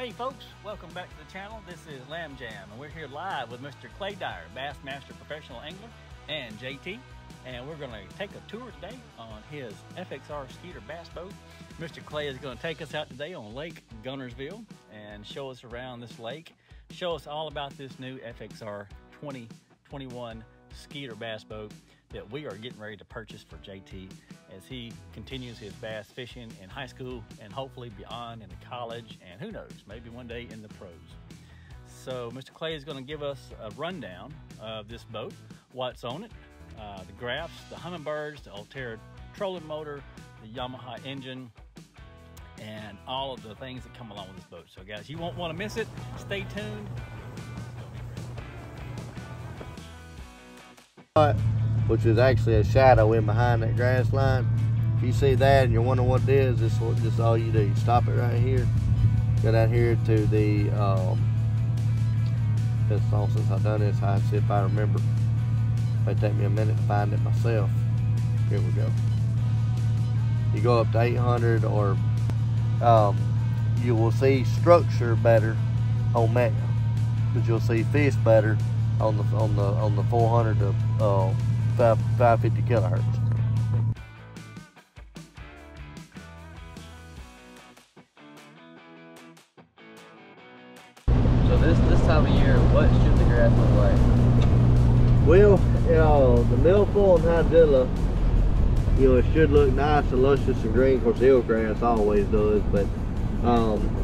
Hey folks, welcome back to the channel. This is Lamb Jam, and we're here live with Mr. Clay Dyer, Bassmaster Professional Angler, and JT. And we're going to take a tour today on his FXR Skeeter bass boat. Mr. Clay is going to take us out today on Lake Gunnersville and show us around this lake, show us all about this new FXR 2021 Skeeter bass boat that we are getting ready to purchase for JT as he continues his bass fishing in high school and hopefully beyond into college, and who knows, maybe one day in the pros. So Mr. Clay is going to give us a rundown of this boat, what's on it, the graphs, the Humminbirds, the Ulterra trolling motor, the Yamaha engine, and all of the things that come along with this boat. So guys, you won't want to miss it. Stay tuned. Which is actually a shadow in behind that grass line. If you see that and you're wondering what it is, this is all you do. You stop it right here, go down here to the, it's long since I've done this, I see if I remember. It may take me a minute to find it myself. Here we go. You go up to 800, or you will see structure better on that, but you'll see fish better on the 400 to 550 kilohertz. So this time of year, what should the grass look like? Well, the milfoil and hydrilla, it should look nice and luscious and green. Of course, eelgrass always does, but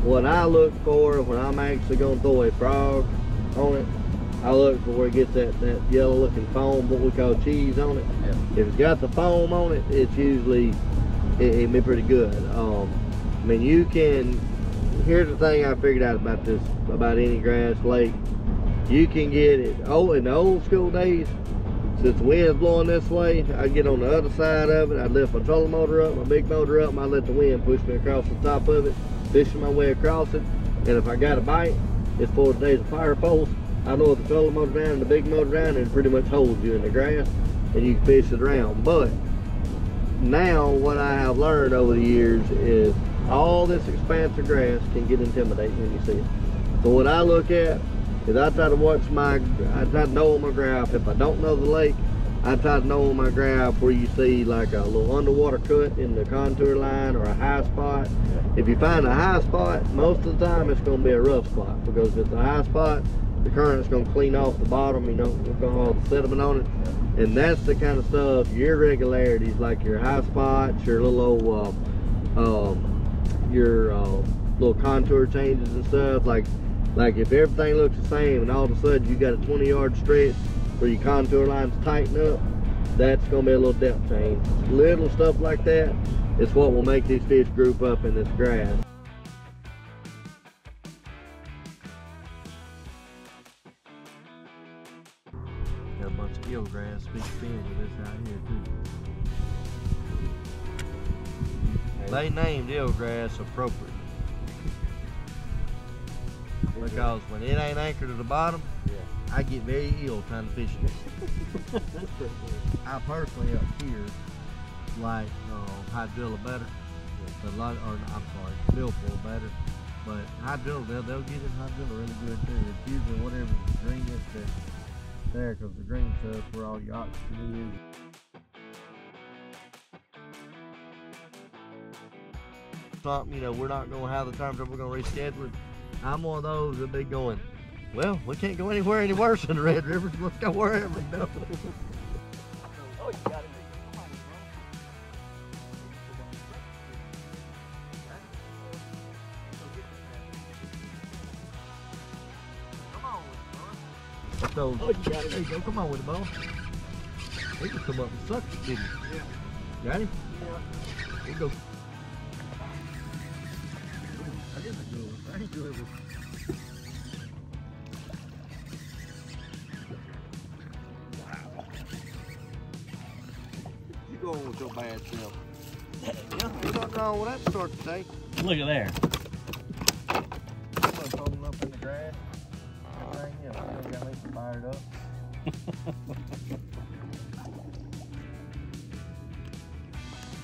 what I look for when I'm actually going to throw a frog on it, I look for where it gets that yellow looking foam, what we call cheese on it. Yeah. If it's got the foam on it, it's usually, it'll be pretty good. I mean, you can, here's the thing I figured out about this, about any grass lake. You can get it, in the old school days, since the wind's blowing this way, I'd get on the other side of it, I'd lift my trolling motor up, my big motor up, and I'd let the wind push me across the top of it, fishing my way across it. And if I got a bite, it's 4 days of fire poles. I know if the trolling motor down and the big motor down, it pretty much holds you in the grass and you can fish it around. But now what I have learned over the years is all this expanse of grass can get intimidating when you see it. So what I look at is I try to know on my graph. If I don't know the lake, I try to know on my graph where you see like a little underwater cut in the contour line or a high spot. If you find a high spot, most of the time it's going to be a rough spot, because if it's a high spot, the current's going to clean off the bottom, we're going to have all the sediment on it. And that's the kind of stuff, your irregularities, like your high spots, your little little contour changes and stuff, like if everything looks the same and all of a sudden you got a 20-yard stretch where your contour lines tighten up, that's going to be a little depth change. Little stuff like that is what will make these fish group up in this grass. Got a bunch of eelgrass, big fin with this out here too. They named eelgrass appropriately. Because when it ain't anchored to the bottom, I get very ill trying to fish it. That's pretty cool. I personally up here like hydrilla better. Milfoil better. But hydrilla, they'll get in hydrilla really good too. It's usually whatever the green is there, because the green stuff's where all your oxygen is. Something, we're not going to have the terms that we're going to reschedule it. I'm one of those that be going, well, we can't go anywhere any worse than the Red River. Let's go wherever. No. Oh, you got it. So, oh, you got it. There you go. Come on with it, ball. He can come up and suck it, didn't he? Yeah. Got him? Yeah. Here you go. That is a good one. That ain't good one. Wow. You go on with your bad self. Yeah, there's nothing wrong with that start today. Look at there. Holding up in the grass. Got me fired up.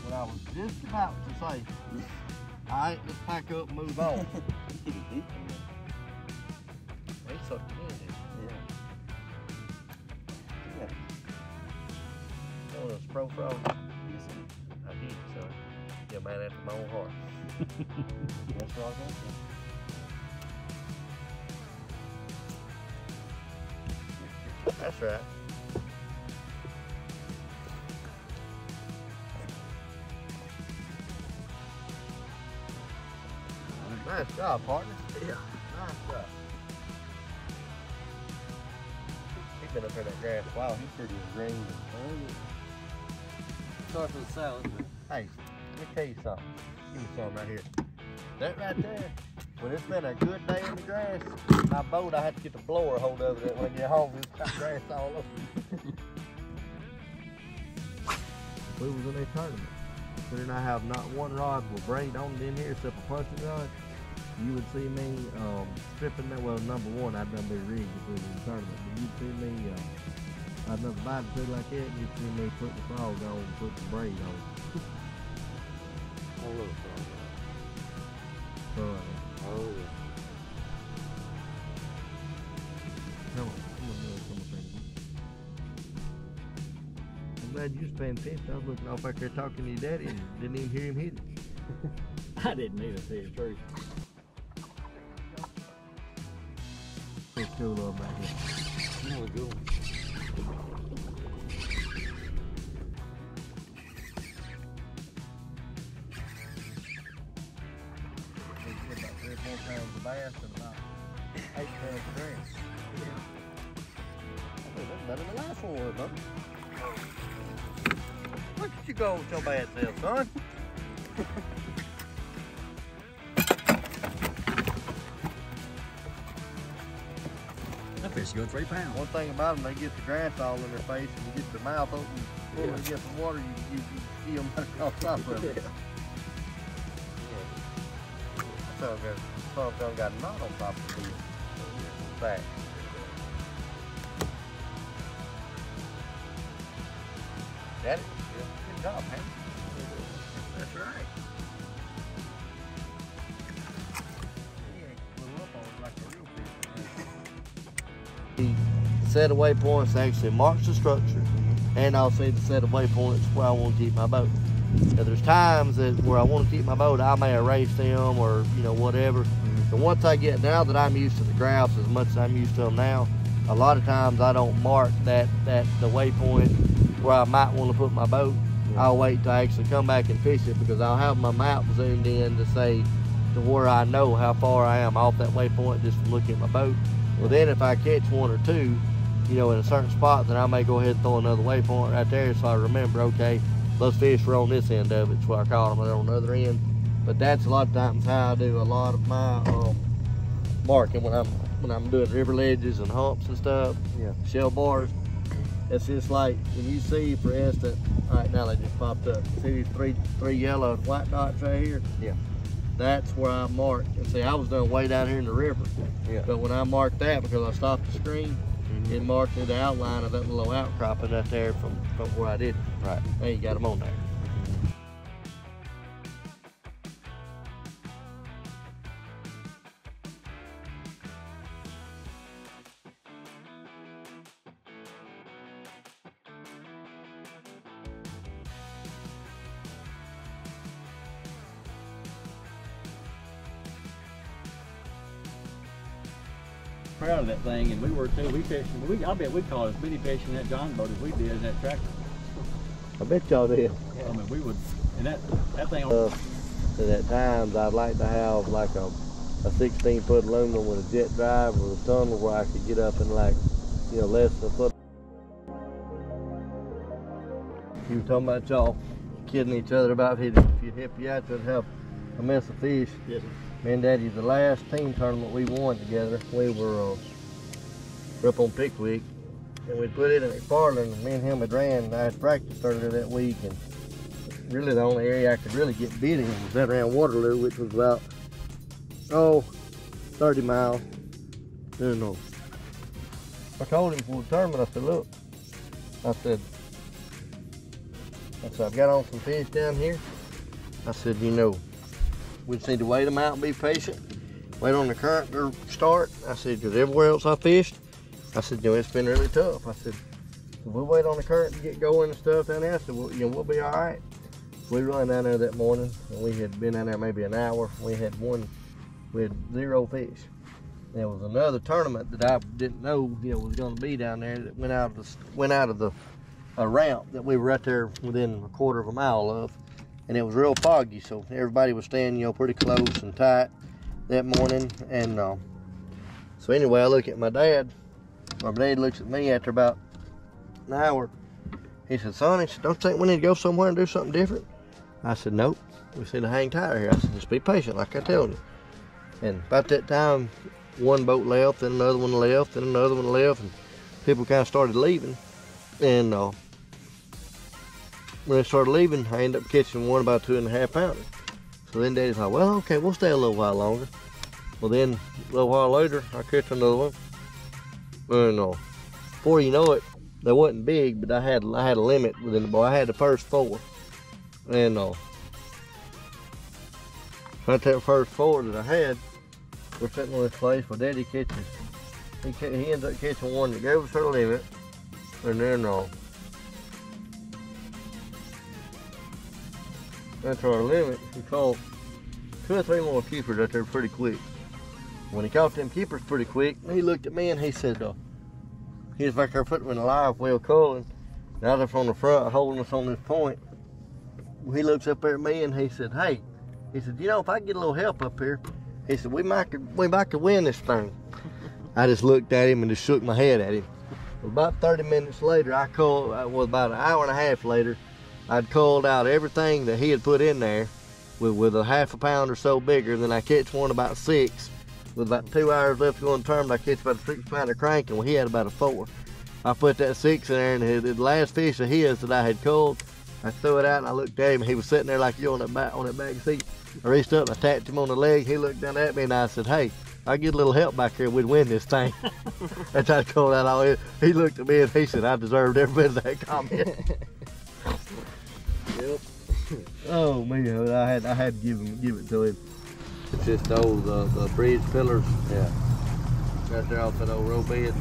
What I was just about to say Alright, let's pack up and move on. He's sucked it in, dude. Yeah. Oh, those pro frog. I did, son. You're a man after my own heart. That's what I was going to say. That's right. Nice job, partner. Yeah. Nice job. He's been up in that grass a while. He's pretty green. Sorry for the salad. Hey, let me tell you something. Give me some right here. That right there, when it's been a good day in the grass, my boat, I have to get the blower a hold of it when I get home. It's got grass all over. We was in a tournament. Considering I have not one rod with braid on it in here except a punching rod, you would see me stripping that. Well, number one, I'd done be rigged if we was in the tournament, but you'd see me, I'd done bite it like that, and you'd see me put the frog on and put the braid on. I love frog. Oh, yeah. Come on, I'm glad you was paying attention. I was looking off back there talking to your daddy and didn't even hear him hit it. I didn't either, see the truth. Let's go a little back here. No, good one. We get about 3 or 4 pounds of bass and about 8 pounds of grass. Yeah. That's better than the last one was, huh? Look at you go with your bad self, son. That fish go 3 pounds. One thing about them, they get the grass all in their face and you get their mouth open, pull them against the water, you see them right across the top of it. Some of them got a knot on top of the back. Got it? Yeah. Good job, man. That's right. The set of waypoints actually marks the structure, and I'll say the set of waypoints where I want to keep my boat. Now, there's times that where I want to keep my boat, I may erase them or whatever. And once I get, now that I'm used to the grouse as much as I'm used to them now, a lot of times I don't mark the waypoint where I might want to put my boat. Yeah. I'll wait till I actually come back and fish it, because I'll have my map zoomed in to say to where I know how far I am off that waypoint just from looking at my boat. Well, then if I catch one or two, in a certain spot, then I may go ahead and throw another waypoint right there so I remember, okay, those fish were on this end of it. That's why I caught them. They're on the other end. But that's a lot of times how I do a lot of my marking when I'm doing river ledges and humps and stuff. Yeah. Shell bars. It's just like when you see, for instance, right now they just popped up. See these three yellow and white dots right here? Yeah. That's where I marked. And see, I was done way down here in the river. Yeah. But when I marked that, because I stopped the screen, it marked the outline of that little outcropping right there from where I did it. Right. There you got them on there. Proud of that thing, and we were too. We fished. I bet we caught as many fish in that John boat as we did in that tractor. I bet y'all did. Yeah. I mean, we would, and that thing. And at times I'd like to have like a 16-foot aluminum with a jet drive or a tunnel where I could get up in like, less than a foot. You were talking about y'all kidding each other about if you'd help you out to have a mess of fish. Yes, sir. Me and Daddy, the last team tournament we won together, we were up on Pickwick, and we put it in McFarland, and me and him had ran. I had practiced earlier that week, and really the only area I could really get bit in was that around Waterloo, which was about 30 miles. No. I told him before the tournament, I said, look, I said, I've got on some fish down here. I said, we just need to wait them out and be patient. Wait on the current to start. I said, because everywhere else I fished, I said, you know, it's been really tough. I said, if we wait on the current to get going and stuff down there, I said, well, you know, we'll be all right. We run down there that morning, and we had been down there maybe an hour. We had 0 fish. There was another tournament that I didn't know, you know, was going to be down there that went out of the ramp that we were right there within a quarter of a mile of, and it was real foggy, so everybody was staying, you know, pretty close and tight that morning. And so anyway, I look at my dad. My dad looks at me after about an hour. He said, "Son," he said, "don't you think we need to go somewhere and do something different?" I said, "Nope. We said to hang tight here." I said, "Just be patient, like I told you." And about that time, one boat left, then another one left, then another one left, and people kind of started leaving. And when they started leaving, I ended up catching one about 2.5 pounders. So then Daddy's like, "Well, okay, we'll stay a little while longer." Well, then a little while later, I catch another one. And before you know it, they wasn't big, but I had a limit within the boat. I had the first 4, and right that first 4 that I had, we're sitting on this place. My Daddy catches. He ends up catching one that gave us her limit, and then that's our limit. He caught 2 or 3 more keepers out there pretty quick. When he caught them keepers pretty quick, he looked at me and he said, he was back there putting them in a live well culling, and I was up on the front holding us on this point. He looks up there at me and he said, "Hey," he said, "you know, if I get a little help up here," he said, we might could win this thing." I just looked at him and just shook my head at him. About 30 minutes later, about an hour and a half later, I'd culled out everything that he had put in there with a 1/2 pound or so bigger. Then I catch one about 6. With about 2 hours left to go in tournament, I catch about a 6-pounder crank, and he had about a 4. I put that 6 in there, and the last fish of his that I had culled, I threw it out and I looked at him, and he was sitting there like you on that back seat. I reached up and I tapped him on the leg. He looked down at me and I said, "Hey, I get a little help back here, we'd win this thing." That's how I called out all. He looked at me and he said, "I deserved every bit of that comment." Yep. Oh man, I had to give it to him. It's just the bridge pillars. Yeah. Right there off that old row bed.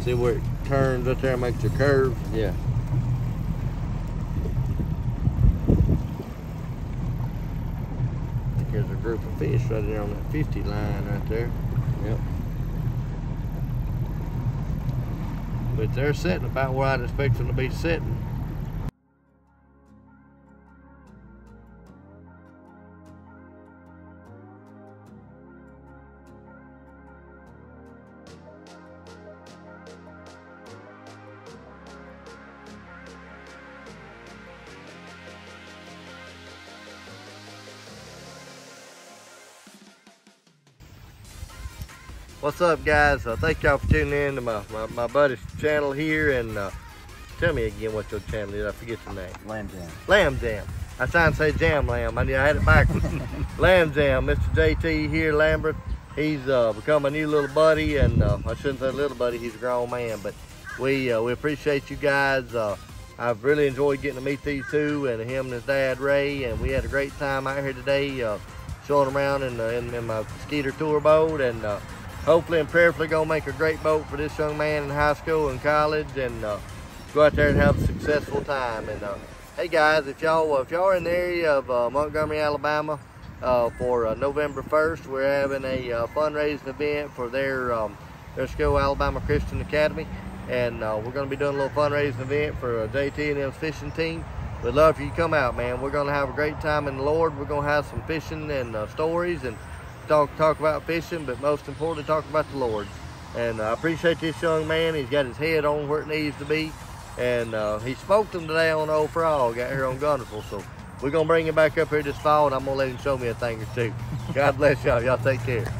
See where it turns right there and makes a curve? Yeah. There's a group of fish right there on that 50 line right there. Yep. But they're sitting about where I'd expect them to be sitting. What's up, guys? Thank y'all for tuning in to my buddy's channel here. And tell me again what your channel is. I forget your name. Lamb Jam. Lamb Jam. I was trying to say Jam Lamb. I had it backwards. Lamb Jam. Mr. JT here, Lambert. He's become a new little buddy, and I shouldn't say little buddy. He's a grown man. But we appreciate you guys. I've really enjoyed getting to meet these two, and him and his dad Ray. And we had a great time out here today, showing them around in my Skeeter tour boat, and hopefully and prayerfully gonna make a great boat for this young man in high school and college, and go out there and have a successful time. And hey guys, if y'all are in the area of Montgomery, Alabama, for November 1st, we're having a fundraising event for their school, Alabama Christian Academy, and we're gonna be doing a little fundraising event for JT and his fishing team. We'd love for you to come out, man. We're gonna have a great time in the Lord. We're gonna have some fishing and stories, and talk about fishing, but most importantly, talk about the Lord. And I appreciate this young man. He's got his head on where it needs to be, and he spoke to them today on the old frog out here on Guntersville. So we're gonna bring him back up here this fall, and I'm gonna let him show me a thing or two. God bless y'all. Y'all take care.